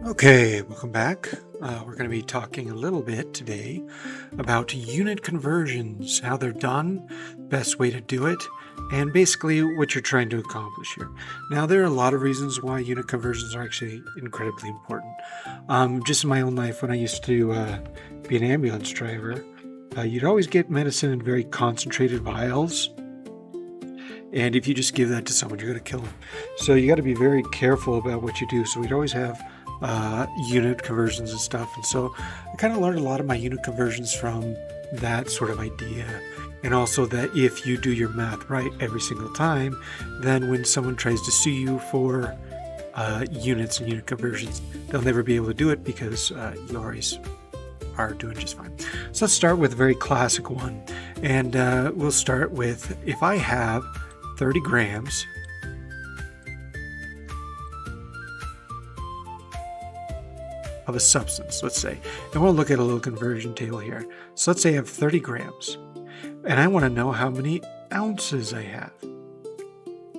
Okay, welcome back. We're going to be talking a little bit today about unit conversions, how they're done, best way to do it, and basically what you're trying to accomplish here. Now, there are a lot of reasons why unit conversions are actually incredibly important. Just in my own life, when I used to be an ambulance driver, you'd always get medicine in very concentrated vials. And if you just give that to someone, you're going to kill them. So you got to be very careful about what you do. So we'd always have unit conversions and stuff. And so I kind of learned a lot of my unit conversions from that sort of idea. And also that if you do your math right every single time, then when someone tries to sue you for units and unit conversions, they'll never be able to do it because you always are doing just fine. So let's start with a very classic one. And we'll start with, if I have 30 grams of a substance, let's say, and we'll look at a little conversion table here. So let's say I have 30 grams and I want to know how many ounces I have.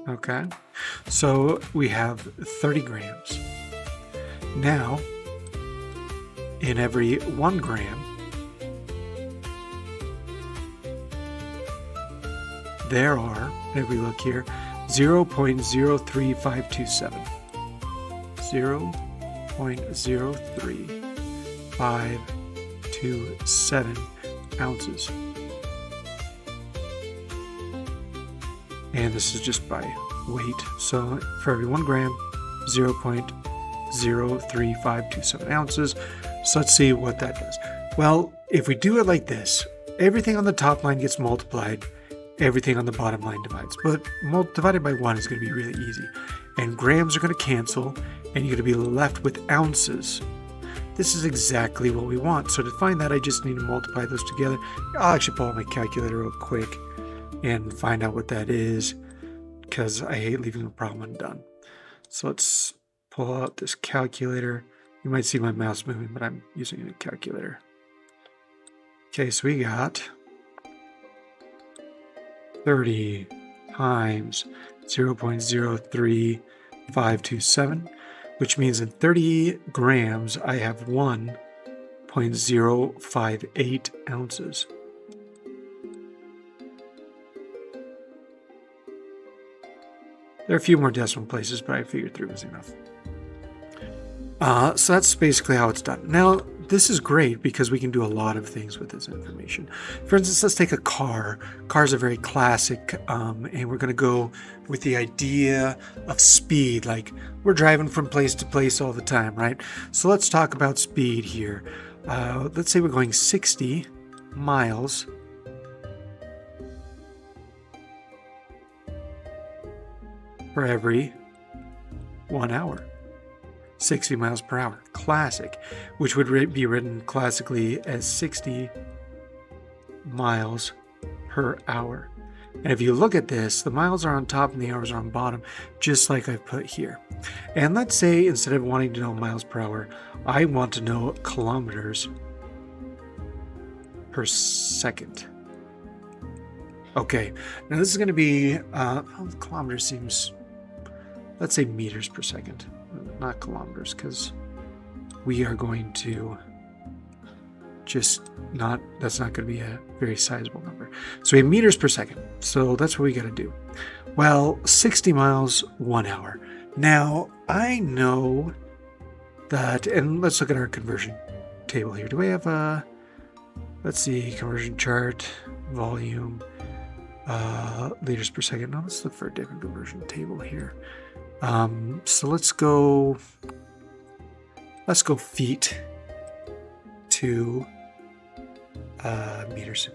Okay, so we have 30 grams. Now, in every 1 gram, there are, if we look here, 0.03527. 0.03527 ounces. And this is just by weight. So for every 1 gram, 0.03527 ounces. So let's see what that does. Well, if we do it like this, everything on the top line gets multiplied, everything on the bottom line divides. But divided by 1 is going to be really easy. And grams are going to cancel, and you're going to be left with ounces. This is exactly what we want. So to find that, I just need to multiply those together. I'll actually pull out my calculator real quick and find out what that is, because I hate leaving a problem undone. So let's pull out this calculator. You might see my mouse moving, but I'm using a calculator. Okay, so we got 30 times 0.03527, which means in 30 grams, I have 1.058 ounces. There are a few more decimal places, but I figured 3 was enough. So that's basically how it's done. Now, this is great because we can do a lot of things with this information. For instance, let's take a car. Cars are very classic, and we're going to go with the idea of speed. Like, we're driving from place to place all the time, right? So let's talk about speed here. Let's say we're going 60 miles for every 1 hour. 60 miles per hour, classic, which would be written classically as 60 miles per hour. And if you look at this, the miles are on top and the hours are on bottom, just like I've put here. And let's say instead of wanting to know miles per hour, I want to know kilometers per second. Okay, now this is going to be, kilometers seems, let's say meters per second. Not kilometers, because we are going to that's not going to be a very sizable number. So we have meters per second. So that's what we got to do. Well, 60 miles, 1 hour. Now, I know that, and let's look at our conversion table here. Do we have let's see, conversion chart, volume, liters per second. No, let's look for a different conversion table here. So let's go feet to meters.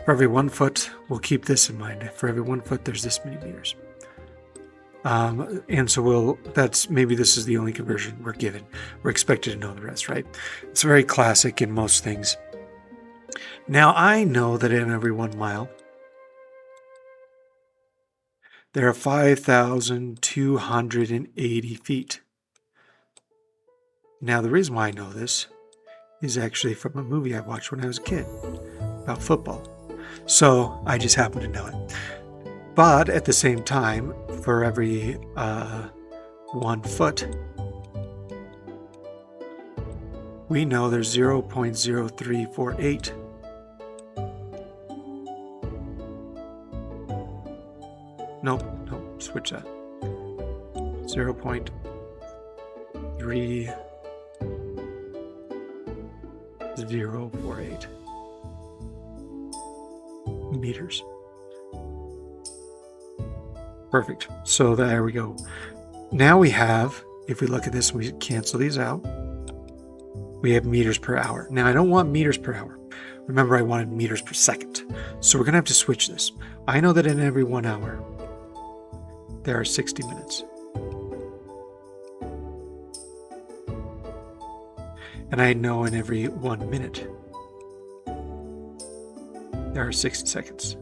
For every 1 foot, we'll keep this in mind. For every 1 foot, there's this many meters. And so maybe this is the only conversion we're given. We're expected to know the rest, right? It's very classic in most things. Now, I know that in every 1 mile, there are 5,280 feet. Now, the reason why I know this is actually from a movie I watched when I was a kid about football. So I just happen to know it. But at the same time, for every 1 foot, we know there's 0.0348. Nope, switch that. 0.3048 meters. Perfect. So there we go. Now we have, if we look at this, we cancel these out. We have meters per hour. Now I don't want meters per hour. Remember, I wanted meters per second. So we're going to have to switch this. I know that in every 1 hour, there are 60 minutes. And I know in every 1 minute, there are 60 seconds.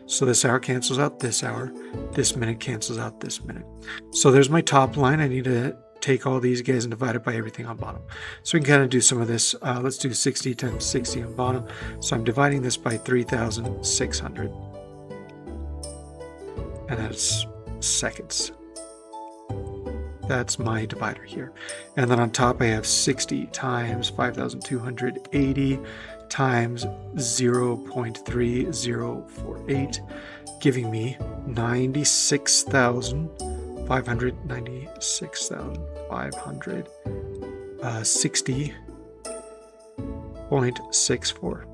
So this hour cancels out this hour. This minute cancels out this minute. So there's my top line. I need to take all these guys and divide it by everything on bottom. So we can kind of do some of this. Let's do 60 times 60 on bottom. So I'm dividing this by 3,600. And that's seconds. That's my divider here. And then on top I have 60 times 5,280 times 0.3048, giving me 60.64.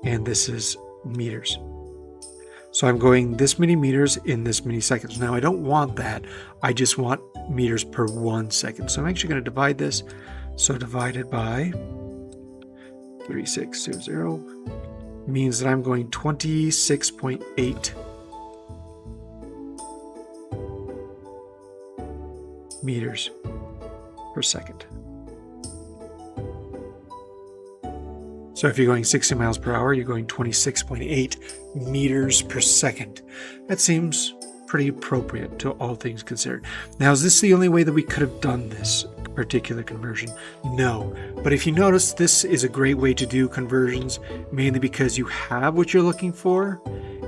And this is meters. So I'm going this many meters in this many seconds. Now I don't want that. I just want meters per 1 second. So I'm actually going to divide this. So divided by 3600 means that I'm going 26.8 meters per second. So if you're going 60 miles per hour, you're going 26.8 meters per second. That seems pretty appropriate to all things considered. Now, is this the only way that we could have done this particular conversion? No. But if you notice, this is a great way to do conversions, mainly because you have what you're looking for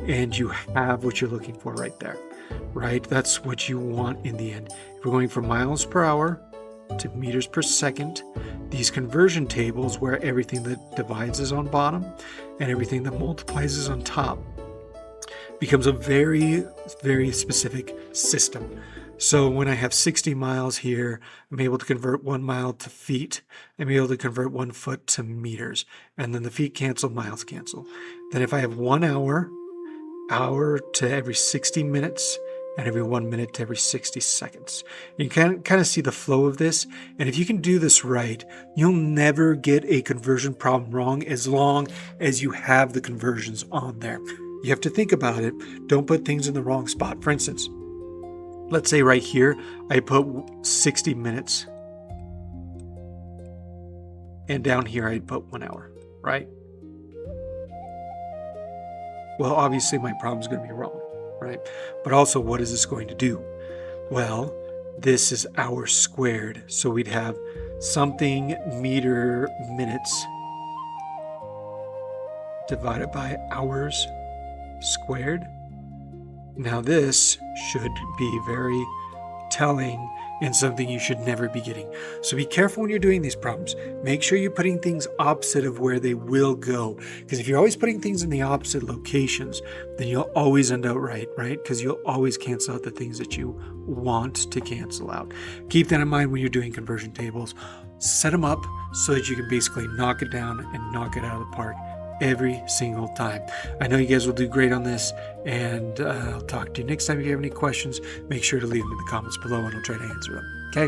and you have what you're looking for right there, right? That's what you want in the end. If we're going from miles per hour to meters per second, these conversion tables where everything that divides is on bottom and everything that multiplies is on top becomes a very, very specific system. So when I have 60 miles here, I'm able to convert 1 mile to feet. I'm able to convert 1 foot to meters. And then the feet cancel, miles cancel. Then if I have 1 hour to every 60 minutes, and every 1 minute to every 60 seconds. You can kind of see the flow of this. And if you can do this right, you'll never get a conversion problem wrong as long as you have the conversions on there. You have to think about it. Don't put things in the wrong spot. For instance, let's say right here, I put 60 minutes. And down here, I put 1 hour, right? Well, obviously my problem is going to be wrong. Right? But also, what is this going to do? Well, this is hours squared. So we'd have something meter minutes divided by hours squared. Now this should be very telling and something you should never be getting. So be careful when you're doing these problems. Make sure you're putting things opposite of where they will go. Because if you're always putting things in the opposite locations, then you'll always end out right? Because you'll always cancel out the things that you want to cancel out. Keep that in mind when you're doing conversion tables. Set them up so that you can basically knock it down and knock it out of the park every single time. I know you guys will do great on this, and I'll talk to you next time. If you have any questions, make sure to leave them in the comments below and I'll try to answer them. Okay?